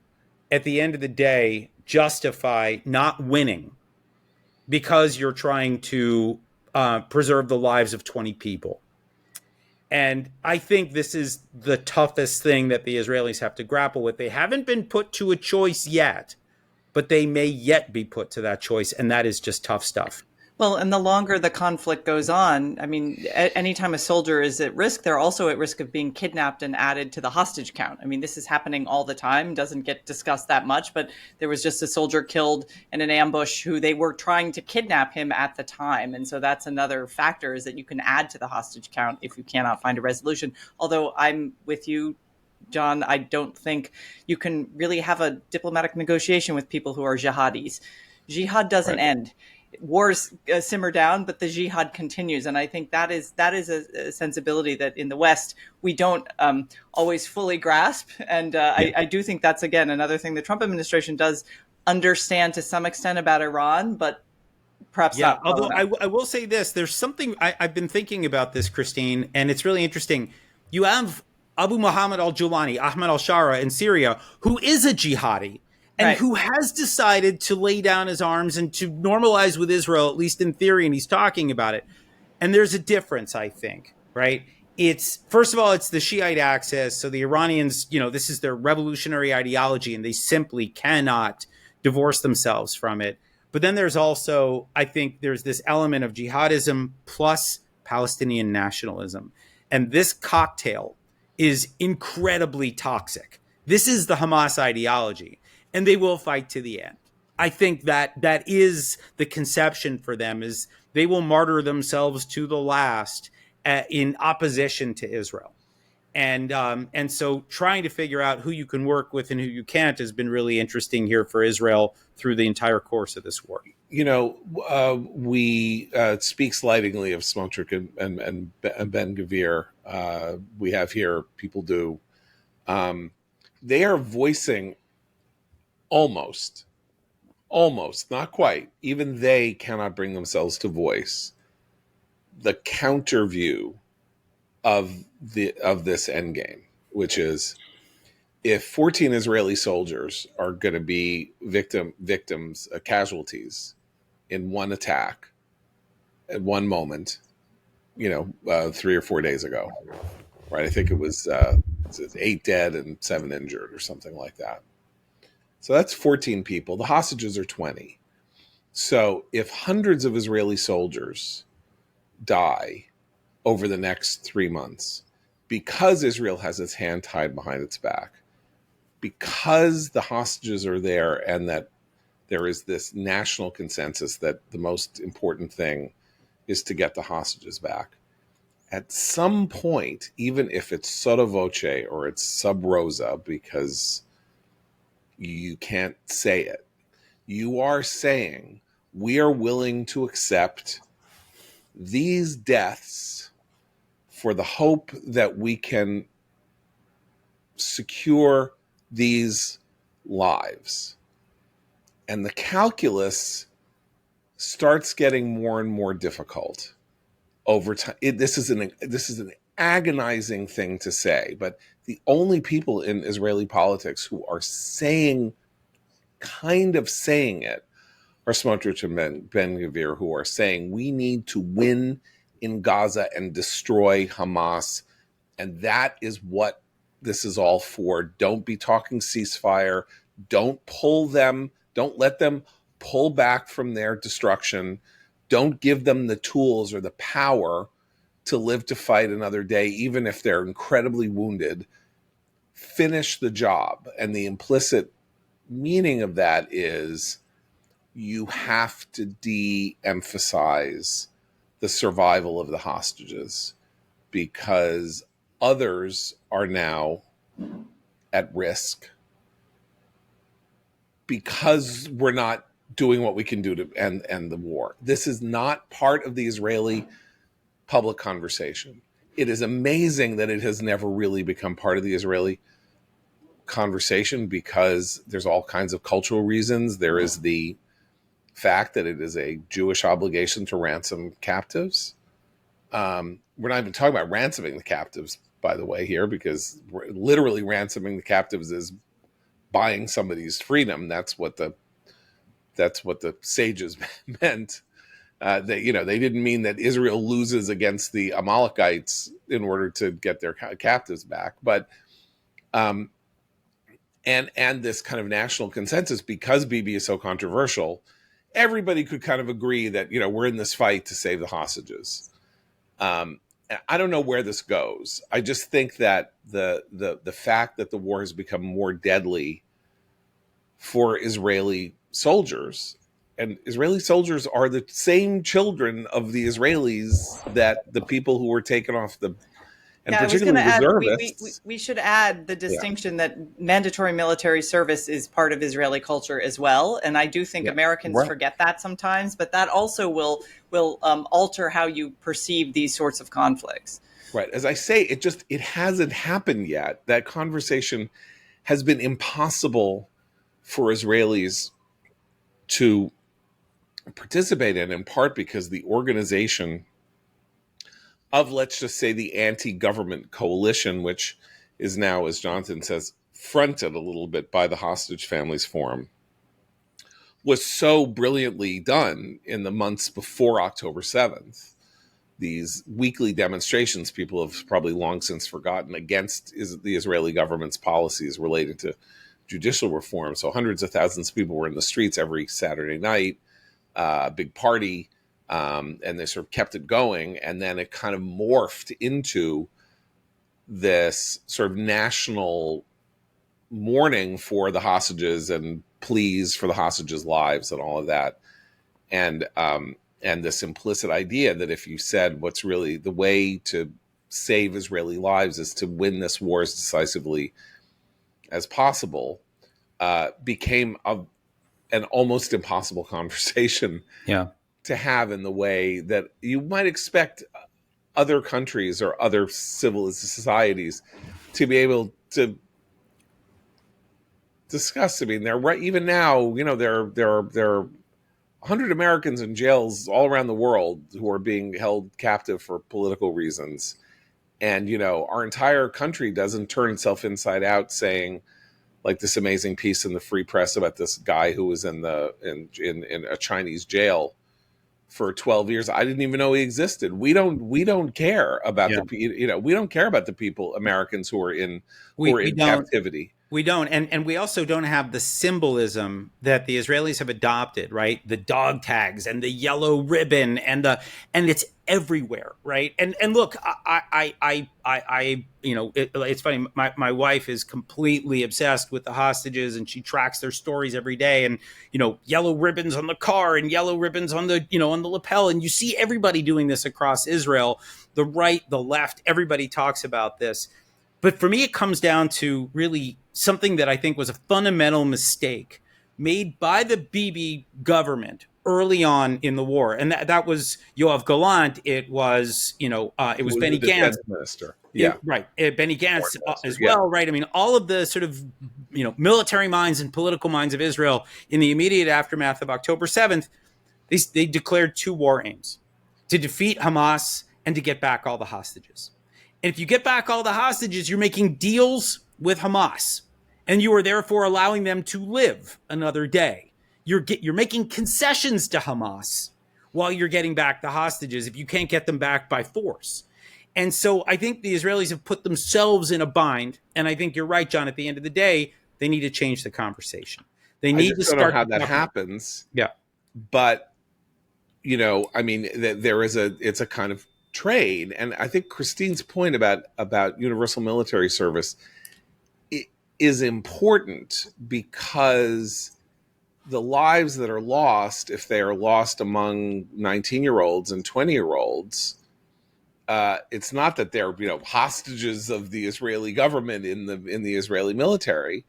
S4: at the end of the day, justify not winning because you're trying to preserve the lives of 20 people? And I think this is the toughest thing that the Israelis have to grapple with. They haven't been put to a choice yet, but they may yet be put to that choice. And that is just tough stuff.
S3: Well, and the longer the conflict goes on, I mean, anytime a soldier is at risk, they're also at risk of being kidnapped and added to the hostage count. I mean, this is happening all the time, doesn't get discussed that much, but there was just a soldier killed in an ambush who they were trying to kidnap him at the time. And so that's another factor, is that you can add to the hostage count if you cannot find a resolution. Although I'm with you, John, I don't think you can really have a diplomatic negotiation with people who are jihadis. Jihad doesn't end. Wars simmer down, but the jihad continues. And I think that is a sensibility that in the West, we don't always fully grasp. And I do think that's, again, another thing the Trump administration does understand to some extent about Iran, but perhaps not.
S4: Although I will say this, there's something I've been thinking about this, Christine, and it's really interesting. You have Abu Muhammad al-Julani, Ahmad al-Shara in Syria, who is a jihadi, and who has decided to lay down his arms and to normalize with Israel, at least in theory, and he's talking about it. And there's a difference, I think, right? It's, first of all, it's the Shiite axis. So the Iranians, this is their revolutionary ideology, and they simply cannot divorce themselves from it. But then there's also, I think there's this element of jihadism plus Palestinian nationalism. And this cocktail is incredibly toxic. This is the Hamas ideology. And they will fight to the end. I think that is the conception for them, is they will martyr themselves to the last in opposition to Israel. And so trying to figure out who you can work with and who you can't has been really interesting here for Israel through the entire course of this war.
S1: We speak slightingly of Smotrich and Ben-Gvir. We have here, people do. They are voicing almost, not quite, even they cannot bring themselves to voice the counter view of this endgame, which is, if 14 Israeli soldiers are going to be victims, casualties in one attack at one moment, 3 or 4 days ago, right? I think it was 8 dead and 7 injured or something like that. So that's 14 people. The hostages are 20. So if hundreds of Israeli soldiers die over the next 3 months, because Israel has its hand tied behind its back, because the hostages are there, and that there is this national consensus that the most important thing is to get the hostages back. At some point, even if it's sotto voce or it's sub rosa, because you can't say it, you are saying we are willing to accept these deaths for the hope that we can secure these lives. And the calculus starts getting more and more difficult over time. This is an agonizing thing to say, but the only people in Israeli politics who are kind of saying it, are Smotrich and Ben-Gvir, who are saying we need to win in Gaza and destroy Hamas, and that is what this is all for. Don't be talking ceasefire. Don't let them pull back from their destruction. Don't give them the tools or the power to live to fight another day, even if they're incredibly wounded. Finish the job. And the implicit meaning of that is you have to de-emphasize the survival of the hostages, because others are now at risk because we're not doing what we can do to end the war. This is not part of the Israeli public conversation. It is amazing that it has never really become part of the Israeli conversation, because there's all kinds of cultural reasons. There is the fact that it is a Jewish obligation to ransom captives. We're not even talking about ransoming the captives, by the way, here, because literally ransoming the captives is buying somebody's freedom. That's what the sages meant. They didn't mean that Israel loses against the Amalekites in order to get their captives back, but and this kind of national consensus, because Bibi is so controversial, everybody could kind of agree that we're in this fight to save the hostages. I don't know where this goes. I just think that the fact that the war has become more deadly for Israeli soldiers, and Israeli soldiers are the same children of the Israelis that the people who were taken off and particularly reservists.
S3: We should add the distinction that mandatory military service is part of Israeli culture as well. And I do think Americans forget that sometimes, but that also will alter how you perceive these sorts of conflicts.
S1: Right. As I say, it hasn't happened yet. That conversation has been impossible for Israelis to participate in part because the organization of, let's just say, the anti-government coalition, which is now, as Jonathan says, fronted a little bit by the Hostage Families Forum, was so brilliantly done in the months before October 7th. These weekly demonstrations people have probably long since forgotten against the Israeli government's policies related to judicial reform. So hundreds of thousands of people were in the streets every Saturday night, big party, and they sort of kept it going. And then it kind of morphed into this sort of national mourning for the hostages and pleas for the hostages' lives and all of that. And this implicit idea that if you said what's really the way to save Israeli lives is to win this war as decisively as possible, became an almost impossible conversation to have in the way that you might expect other countries or other civil societies to be able to discuss. I mean, they're right even now. There are 100 Americans in jails all around the world who are being held captive for political reasons, and our entire country doesn't turn itself inside out saying, like this amazing piece in the Free Press about this guy who was in a Chinese jail for 12 years. I didn't even know he existed. We don't care about we don't care about the people, Americans who are in captivity.
S4: We don't. And we also don't have the symbolism that the Israelis have adopted, right? The dog tags and the yellow ribbon and it's everywhere, right? And look, it's funny. My wife is completely obsessed with the hostages, and she tracks their stories every day. And yellow ribbons on the car and yellow ribbons on the on the lapel, and you see everybody doing this across Israel. The right, the left, everybody talks about this. But for me, it comes down to really something that I think was a fundamental mistake made by the Bibi government early on in the war, and that was Yoav Gallant. It was it was Benny
S1: the
S4: Gantz,
S1: defense minister,
S4: right? Benny Gantz as
S1: yeah.
S4: well, right? I mean, all of the sort of military minds and political minds of Israel in the immediate aftermath of October 7th, they declared two war aims: to defeat Hamas and to get back all the hostages. And if you get back all the hostages, you're making deals with Hamas, and you are therefore allowing them to live another day. You're making concessions to Hamas while you're getting back the hostages if you can't get them back by force. And so I think the Israelis have put themselves in a bind. And I think you're right, John. At the end of the day, they need to change the conversation. They need to start.
S1: I don't know how that happens.
S4: Yeah,
S1: but I mean, it's a kind of trade, and I think Christine's point about universal military service is important, because the lives that are lost, if they are lost among 19-year-olds and 20-year-olds, it's not that they're hostages of the Israeli government in the Israeli military,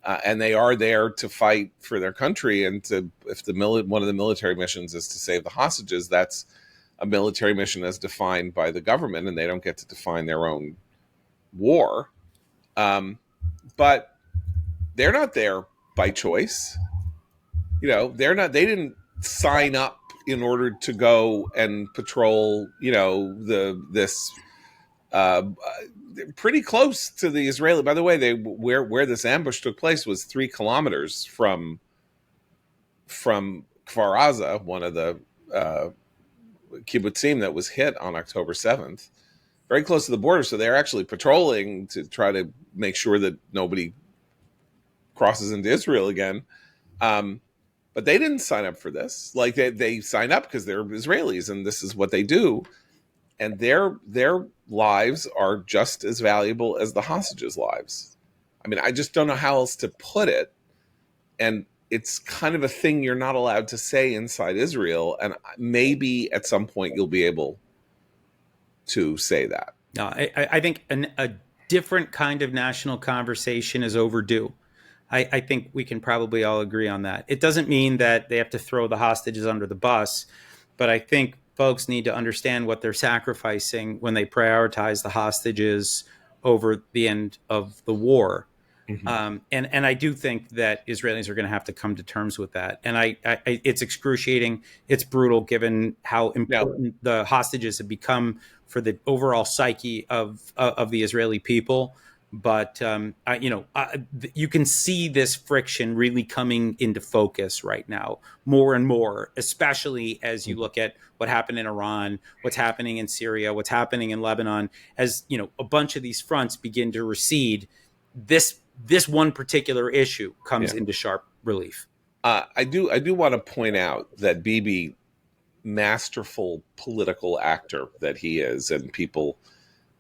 S1: and they are there to fight for their country. And if one of the military missions is to save the hostages, that's a military mission as defined by the government, and they don't get to define their own war. But they're not there by choice. They're not. They didn't sign up in order to go and patrol. This pretty close to the Israeli. By the way, where this ambush took place was 3 kilometers from Kfar Aza, one of the kibbutzim that was hit on October 7th, very close to the border. So they're actually patrolling to try to make sure that nobody crosses into Israel again. But they didn't sign up for this. Like they signed up because they're Israelis and this is what they do. And their lives are just as valuable as the hostages' lives. I mean, I just don't know how else to put it. And it's kind of a thing you're not allowed to say inside Israel. And maybe at some point you'll be able to say that.
S4: No, I think a different kind of national conversation is overdue. I think we can probably all agree on that. It doesn't mean that they have to throw the hostages under the bus, but I think folks need to understand what they're sacrificing when they prioritize the hostages over the end of the war. Mm-hmm. And I do think that Israelis are going to have to come to terms with that. And it's excruciating. It's brutal, given how important the hostages have become for the overall psyche of the Israeli people. But, you can see this friction really coming into focus right now, more and more, especially as you look at what happened in Iran, what's happening in Syria, what's happening in Lebanon. As, a bunch of these fronts begin to recede, this one particular issue comes into sharp relief.
S1: I do want to point out that Bibi, masterful political actor that he is, and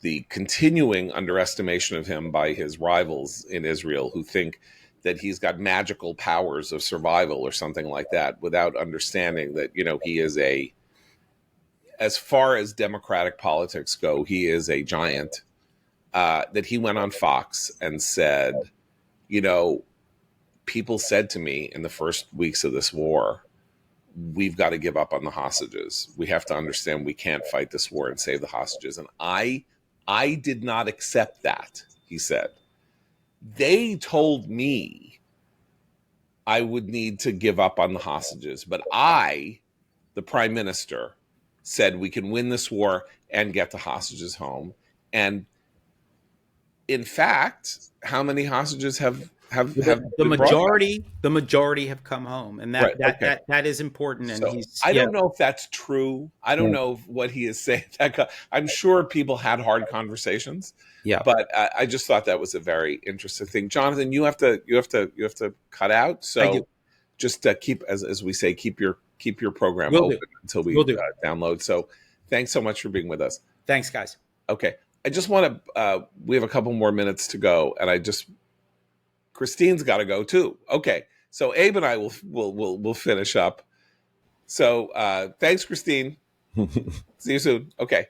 S1: the continuing underestimation of him by his rivals in Israel, who think that he's got magical powers of survival or something like that, without understanding that, he is as far as democratic politics go, he is a giant. That he went on Fox and said, people said to me in the first weeks of this war, we've got to give up on the hostages. We have to understand we can't fight this war and save the hostages. And I did not accept that, he said. They told me I would need to give up on the hostages, but I, the prime minister, said we can win this war and get the hostages home. And in fact, how many hostages have
S4: the majority have come home, and that is important. And
S1: so I don't know if that's true. I don't know what he is saying. I'm sure people had hard conversations. Yeah, but I just thought that was a very interesting thing. Jonathan, you have to cut out. So just keep, as we say, keep your program open until we download. So Thanks so much for being with us.
S4: Thanks, guys.
S1: Okay. I just want to, we have a couple more minutes to go, and Christine's got to go too. Okay. So Abe and I will finish up. So thanks, Christine. See you soon. Okay.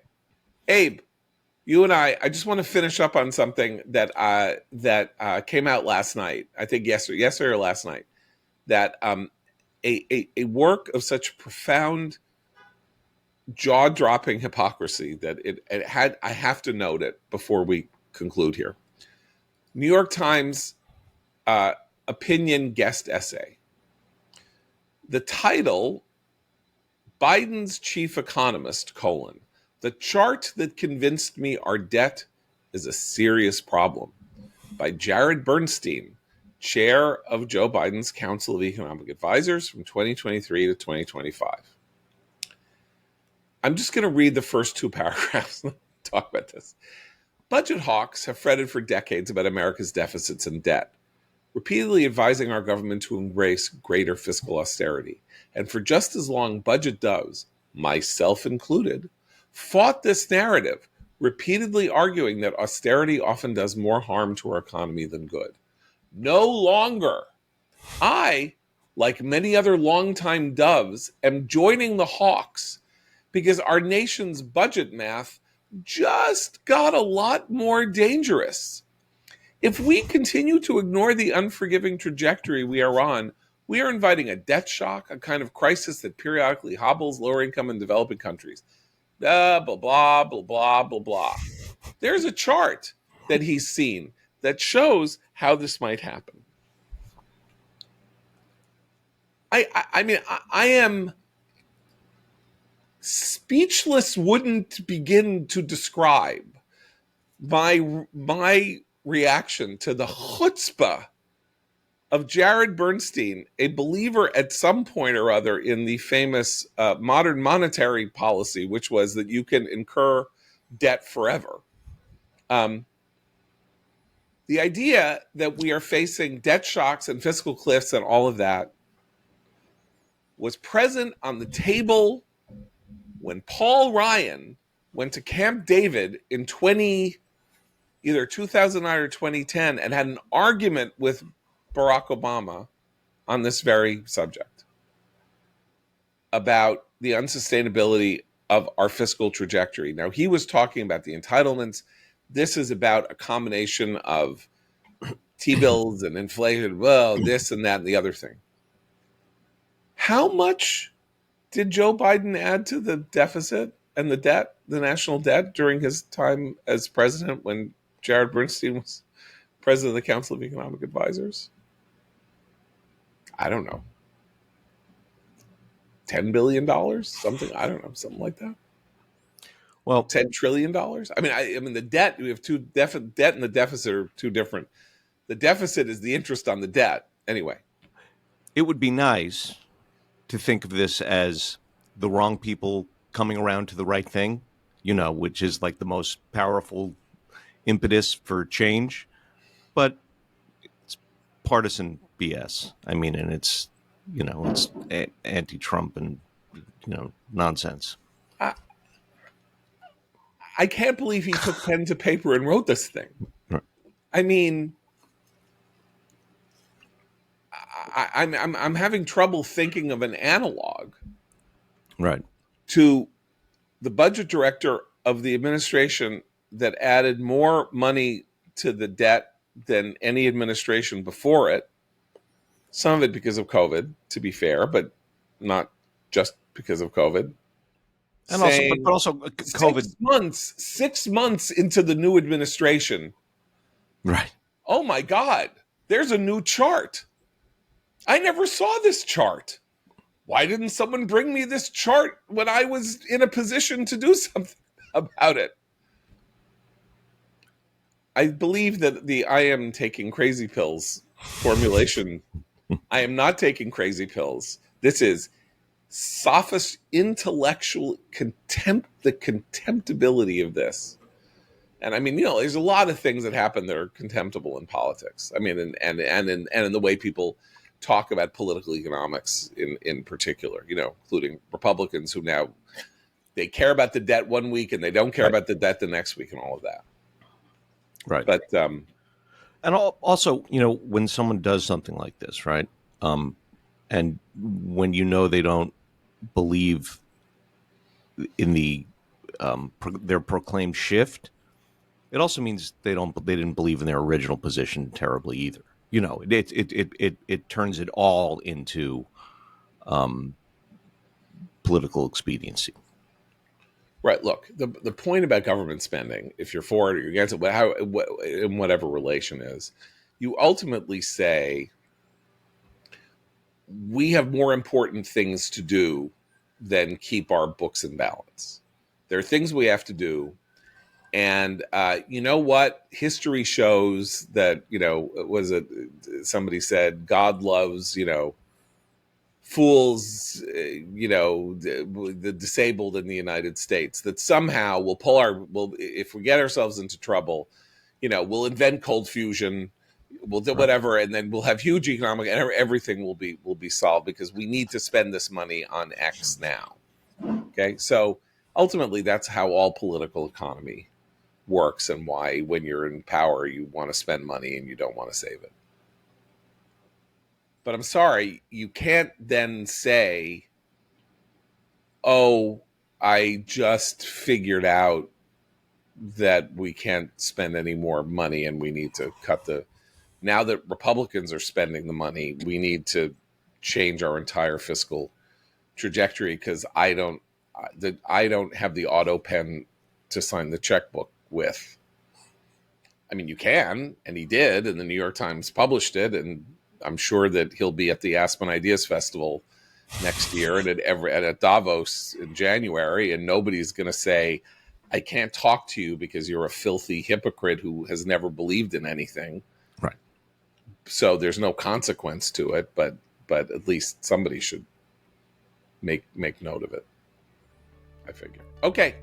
S1: Abe, you and I just want to finish up on something that came out last night. I think yesterday or last night, that a work of such profound, jaw-dropping hypocrisy that it had. I have to note it before we conclude here. New York Times opinion guest essay. The title: Biden's chief economist, the chart that convinced me our debt is a serious problem, by Jared Bernstein, chair of Joe Biden's Council of Economic Advisors from 2023 to 2025. I'm just going to read the first two paragraphs and talk about this. Budget hawks have fretted for decades about America's deficits and debt, repeatedly advising our government to embrace greater fiscal austerity. And for just as long, budget doves, myself included, fought this narrative, repeatedly arguing that austerity often does more harm to our economy than good. No longer. I, like many other longtime doves, am joining the hawks because our nation's budget math just got a lot more dangerous. If we continue to ignore the unforgiving trajectory we are on, we are inviting a debt shock, a kind of crisis that periodically hobbles lower income and developing countries. Blah, blah, blah, blah, blah, blah, blah. There's a chart that he's seen that shows how this might happen. I mean, I am speechless, wouldn't begin to describe my reaction to the chutzpah of Jared Bernstein, a believer at some point or other in the famous modern monetary policy, which was that you can incur debt forever. The idea that we are facing debt shocks and fiscal cliffs and all of that was present on the table when Paul Ryan went to Camp David in either 2009 or 2010 and had an argument with Barack Obama on this very subject about the unsustainability of our fiscal trajectory. Now, he was talking about the entitlements. This is about a combination of T-bills and inflation, well, this and that and the other thing. How much did Joe Biden add to the deficit and the debt, the national debt, during his time as president when Jared Bernstein was president of the Council of Economic Advisors? I don't know. $10 billion? Something, I don't know, something like that.
S2: Well,
S1: $10 trillion? I mean, the debt, we have debt and the deficit are two different. The deficit is the interest on the debt. Anyway.
S2: it would be nice to think of this as the wrong people coming around to the right thing, which is like the most powerful impetus for change. But it's partisan BS. I mean, and it's anti-Trump and, nonsense.
S1: I can't believe he took pen to paper and wrote this thing.
S2: Right.
S1: I mean, I'm having trouble thinking of an analog,
S2: right,
S1: to the budget director of the administration that added more money to the debt than any administration before it. Some of it because of COVID, to be fair, but not just because of COVID.
S2: And also COVID.
S1: 6 months into the new administration.
S2: Right.
S1: Oh my God, there's a new chart. I never saw this chart. Why didn't someone bring me this chart when I was in a position to do something about it? I believe that the I am taking crazy pills formulation, I am not taking crazy pills. This is sophist intellectual contempt, the contemptibility of this. And I mean, there's a lot of things that happen that are contemptible in politics. I mean, and in the way people talk about political economics in particular, including Republicans who now they care about the debt one week and they don't care about the debt the next week and all of that.
S2: Right.
S1: But
S2: and also, when someone does something like this, right? And when they don't believe in their proclaimed shift, it also means they didn't believe in their original position terribly either. It turns it all into political expediency.
S1: Right. Look, the point about government spending, if you're for it or you're against it, in whatever relation is, you ultimately say we have more important things to do than keep our books in balance. There are things we have to do. And you know what? History shows that, somebody said, God loves, fools, the disabled in the United States, that somehow if we get ourselves into trouble, we'll invent cold fusion, we'll do whatever, and then we'll have huge economic, and everything will be solved because we need to spend this money on X now. Okay. So ultimately that's how all political economy works, and why when you're in power, you want to spend money and you don't want to save it. But I'm sorry, you can't then say, oh, I just figured out that we can't spend any more money and we need to now that Republicans are spending the money, we need to change our entire fiscal trajectory because I don't have the auto pen to sign the checkbook with. I mean, you can, and he did, and the New York Times published it, and I'm sure that he'll be at the Aspen Ideas Festival next year and at Davos in January, and nobody's going to say, I can't talk to you because you're a filthy hypocrite who has never believed in anything.
S2: Right.
S1: So there's no consequence to it, but at least somebody should make note of it, I figure. Okay.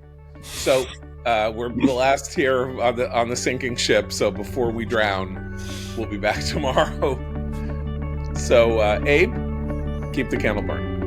S1: So we're the last here on the sinking ship. So before we drown, we'll be back tomorrow. So Abe, keep the candle burning.